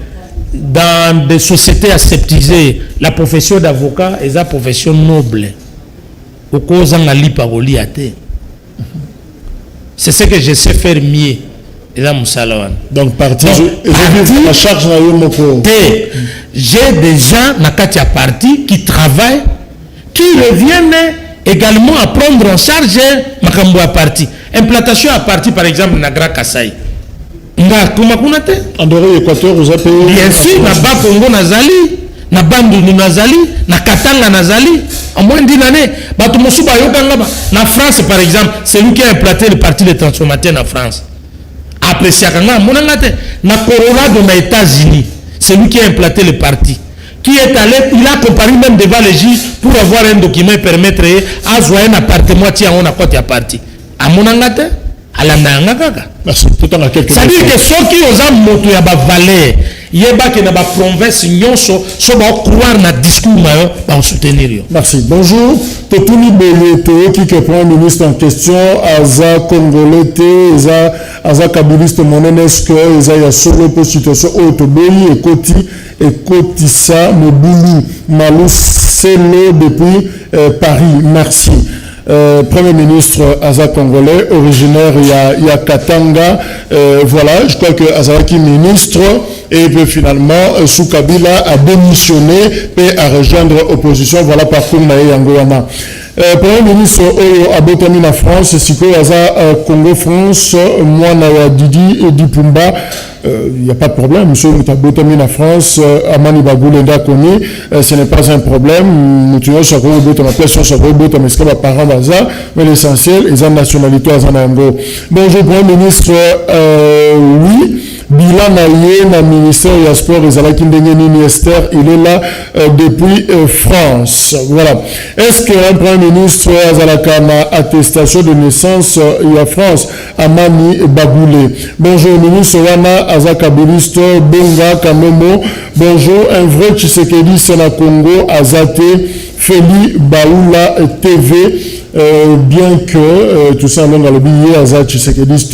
dans des sociétés aseptisées, la profession d'avocat est une profession noble. C'est ce que je sais faire mieux. Donc parti, la charge j'ai des gens dans parti qui travaillent, qui reviennent également à prendre en charge Makambo à parti. Implantation à parti, par exemple, Nagra Kasai. Nga kumakunate? En dehors Équateur, vous avez payé. Bien sûr, na ba Congo Nazali, na Bandundu Nazali, na Katanga Nazali. En moins d'une année, Batumosuba Yokanga. Na France, par exemple, c'est lui qui a implanté le parti des transformateurs en France. Après Siakanga, Monangate, na Colorado, aux États-Unis, c'est lui qui a implanté le parti. Qui est allé, il a comparé même devant les juges pour avoir un document et permettre à jouer un appartement qui a un côté à parti. À mon angate, à la nangaka. C'est-à-dire que ceux qui ont un moto ya ba valeur, yeba que na ba province nyonso so ba croire na discours ba soutenir yo. Merci. Bonjour. Totuni Boyoto qui est Premier ministre en question, Aza Congolais, Aza Kabiliste Monenesque, Aza ya solo pour situation autoboyi et Kotisa Moboulou Malou Selo depuis Paris. Merci. Premier ministre Aza Congolais, originaire il y a Katanga, voilà, je crois que Azawaki ministre et puis finalement sous Kabila a démissionné et a rejoindre l'opposition, voilà parcours Nae Yangoana. Premier ministre Oyo Abotami na France, Siko Aza Congo France, moi na Didi et Dipumba, il n'y a pas de problème, monsieur Abotami na France, Amani Bagoule Dakoni, ce n'est pas un problème, nous tuons sur le but, on appelle sur le but, mais ce que les parents baza, mais l'essentiel, ils ont nationalité à Zanango. Bonjour, Premier ministre, oui. Bilan na ministère des Sports et Zalaki Ndengeni ministère, il est là depuis France. Voilà. Est-ce qu'un Premier ministre a na attestation de naissance il y a France Amani Bagoulé? Bonjour, ministre Wana Azakabiliste Bonga Kamomo. Bonjour, un vrai Tshisekedi Sénat Congo Azate Feli Baoula TV. Bien que tout ça dans le billet Azat Tshisekedi.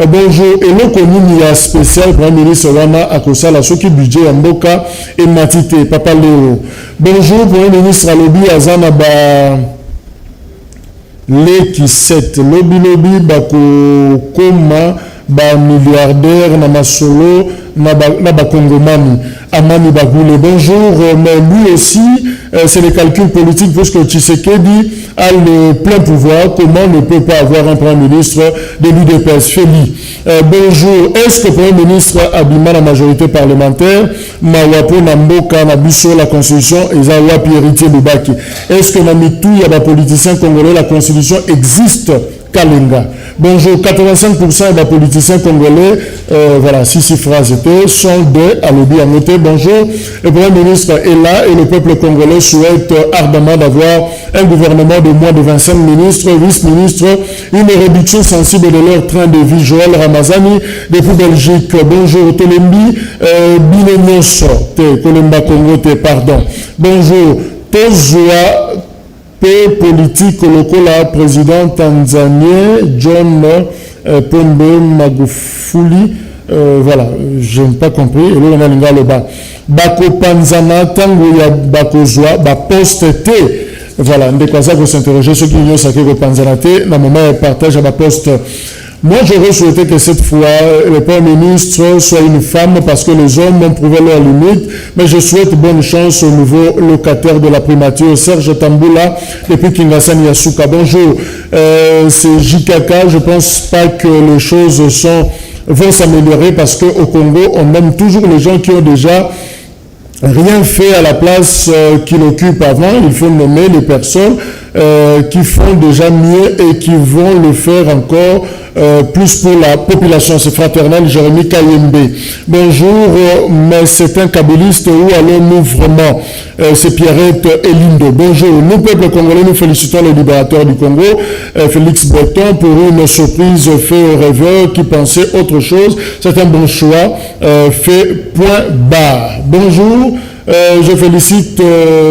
Bonjour, et le commune il y a spécial Premier ministre Wana Akosa la Soki budget Mboka et Matite Papa Léo. Bonjour, Premier ministre Alobi Azana ba les qui set lobby bako koma ba milliardaire na masolo Naba Kongomani, Amani Bagoule. Bonjour, mais lui aussi, c'est les calculs politiques puisque Tshisekedi a le plein pouvoir. Comment ne peut pas avoir un Premier ministre de l'UDPS? Feli. Bonjour, est-ce que le Premier ministre abîma la majorité parlementaire? Mawapo Namboka Nabiso, la Constitution, et Zawapi héritier Boubaki. Est-ce que Namitou, il y a des politiciens congolais, la Constitution existe? Kalinga. Bonjour, 85% des politiciens congolais, voilà, 6 phrases étaient, sont à l'objet à noter. Bonjour, le Premier ministre est là et le peuple congolais souhaite ardemment d'avoir un gouvernement de moins de 25 ministres, vice-ministres, une réduction sensible de leur train de vie. Joël Ramazani, depuis Belgique. Bonjour, Tolembi, Binenyos, Kolemba Congo, pardon. Bonjour, Tozoa, politique local, président tanzanien John Pombe Magufuli. Voilà, je n'ai pas compris. Et là, on a le bas. Bako Panzana, Tango ya Bakozwa, Poste T. Voilà, on va s'interroger ceux qui ignorent ce que Panzana T. Dans le moment, il partage à Poste. Moi, j'aurais souhaité que cette fois, le Premier ministre soit une femme parce que les hommes ont prouvé leurs limites. Mais je souhaite bonne chance au nouveau locataire de la primature, Serge Tamboula, depuis Kingasani Yasuka. Bonjour, c'est JKK. Je ne pense pas que les choses vont s'améliorer parce qu'au Congo, on aime toujours les gens qui ont déjà rien fait à la place qu'il occupe avant. Il faut nommer les personnes qui font déjà mieux et qui vont le faire encore plus pour la population. C'est fraternel, Jérémy Kayembe. Bonjour, mais c'est un kabyliste, où allons-nous vraiment? C'est Pierrette Elindo. Bonjour, nous, peuple congolais, nous félicitons le libérateur du Congo, Félix Breton, pour une surprise fait au rêveur qui pensait autre chose. C'est un bon choix, fait point barre. Bonjour. Je félicite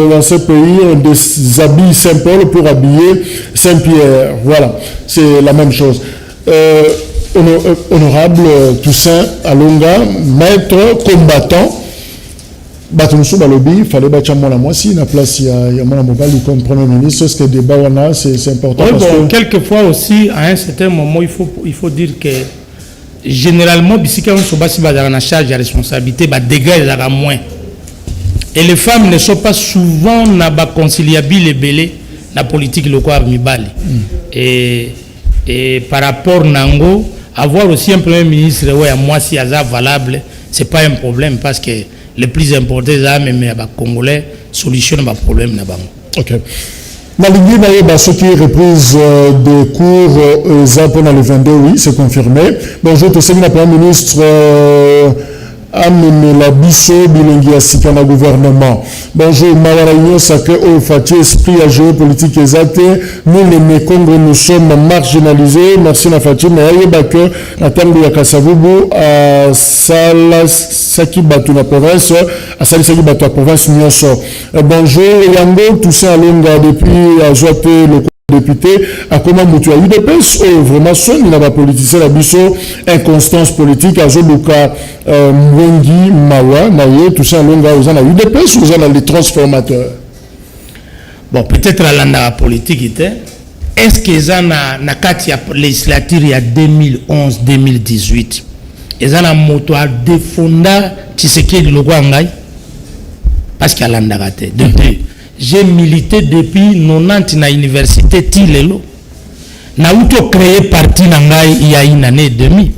dans ce pays des habits Saint-Paul pour habiller Saint-Pierre. Voilà, c'est la même chose. Honorable Toussaint Alonga, maître combattant, Batoumsou Balobi, il fallait battre moi la moitié, la place, il y a mon mobile comme Premier ministre, ce que débat on a, c'est important. Oui, bon, quelquefois aussi, à un certain moment, il faut dire que généralement, si on se en charge de responsabilité, les dégâts sont moins. Et les femmes ne sont pas souvent conciliables et belées dans la politique locale à Mibali. Et par rapport à Nango, avoir aussi un Premier ministre, ouais, à moi, si c'est valable, ce n'est pas un problème parce que le plus important, c'est même les Congolais solutionner le problème. Ok. Malgré ce qui est reprise de cours pendant le 22, oui, c'est confirmé. Bonjour, tout le Premier ministre. Amemela biso bilingi ya sika na gouvernement. Bonjour, Mawara Union Sacré au Fati, esprit à géopolitique exact. Nous les Mécongo, nous sommes marginalisés. Merci na Fati, mais aïe bake na tango ya Kasavubu à Saki Batu na province, à Saki Batu la province Nyonso. Bonjour, Yango, Toussaint Alonga depuis Azote le député à comment Moutou a eu des pêches vraiment son il n'a pas politicien la biso inconstance politique à Zobuka Mwengi Mawa Naye tout ça longa aux en a eu des pêches aux en a les transformateurs. Bon, peut-être à la politique est-ce qu'ils en a na katia législature il y a 2011-2018 ils en a moto à défendre Tshisekedi le Rwanda parce qu'il y a l'andagate de deux. J'ai milité depuis 90 à l'université Tilelo. Na auto créé parti nangai il y a une année et demie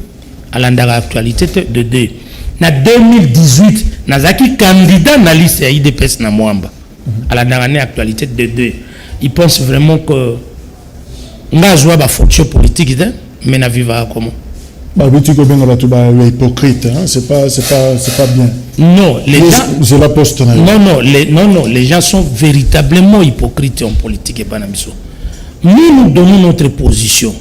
à l'actualité de 2. Na 2018 nazaki candidat na liste ya IDPS na Mwamba à la actualité de 2. Ils pensent vraiment que nga joie ba fonction politique mais na vivre comment? Bah, tu connais la hypocrite, hein? C'est pas bien. Non, les gens. C'est la poste. Non, les gens sont véritablement hypocrites en politique et pas nous donnons notre position.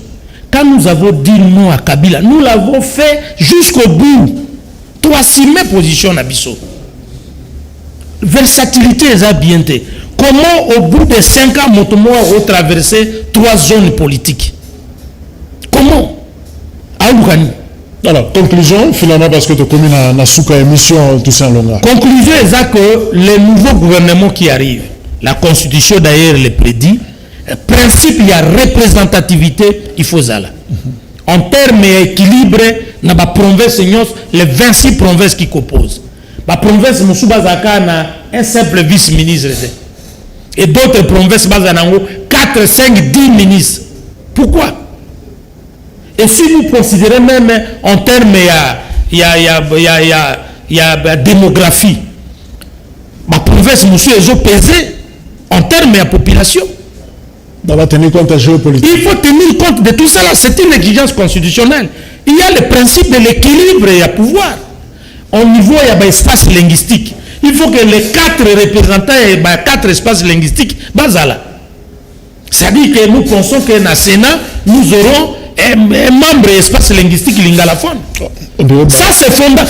Quand nous avons dit non à Kabila, nous l'avons fait jusqu'au bout. Toi, si mes positions n'abisso. Versatilité est bien. Comment, au bout de 5 ans, Motomo a retraversé 3 zones politiques? Comment? Alors, conclusion, finalement, parce que tu as commis la souka émission, tout ça, longa. Conclusion est que le nouveau gouvernement qui arrive, la constitution d'ailleurs le prédit, principe, il y a représentativité, il faut ça là. En termes équilibrés, na ba province les 26 provinces qui composent. La province Moussouba na un simple vice-ministre. Et d'autres provinces bazanango 4, 5, 10 ministres. Pourquoi? Et si vous considérez même en termes il y a démographie, la province Moussou est pesée en termes de population. On va tenir compte de la géopolitique. Il faut tenir compte de tout ça là. C'est une exigence constitutionnelle. Il y a le principe de l'équilibre et le pouvoir. Au niveau, il y a un espace linguistique. Il faut que les 4 représentants aient 4 espaces linguistiques. C'est-à-dire que nous pensons que dans le Sénat, nous aurons un membre espace linguistique lingalaphone. Ça, c'est fondamental.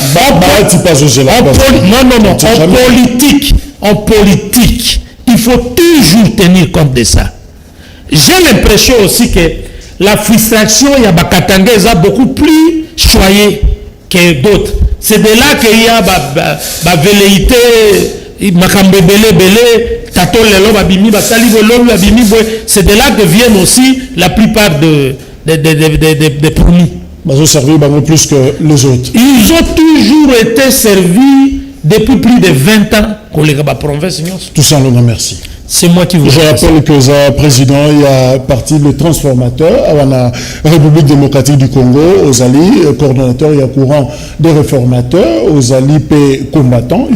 En politique, il faut toujours tenir compte de ça. J'ai l'impression aussi que la frustration, il y a Bakatanga, est beaucoup plus choyée que d'autres. C'est de là qu'il y a la velléité, c'est de là que viennent aussi la plupart des promis. Ils ont servi plus que les autres. Ils ont toujours été servis depuis plus de 20 ans. Tout ça, nous merci. C'est moi qui vous Je rappelle que le président il a parti le transformateur à la République démocratique du Congo, aux alliés, coordonnateur et courant des réformateurs, aux alliés combattants.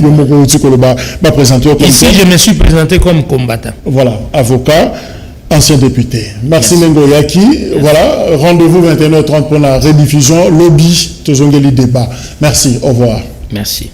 Ici, je me suis présenté comme combattant. Voilà, avocat, ancien député. Merci Mengo Yaki. Voilà, rendez-vous 21h30 pour la rediffusion. Lobby, Tozongeli débat. Merci, au revoir. Merci.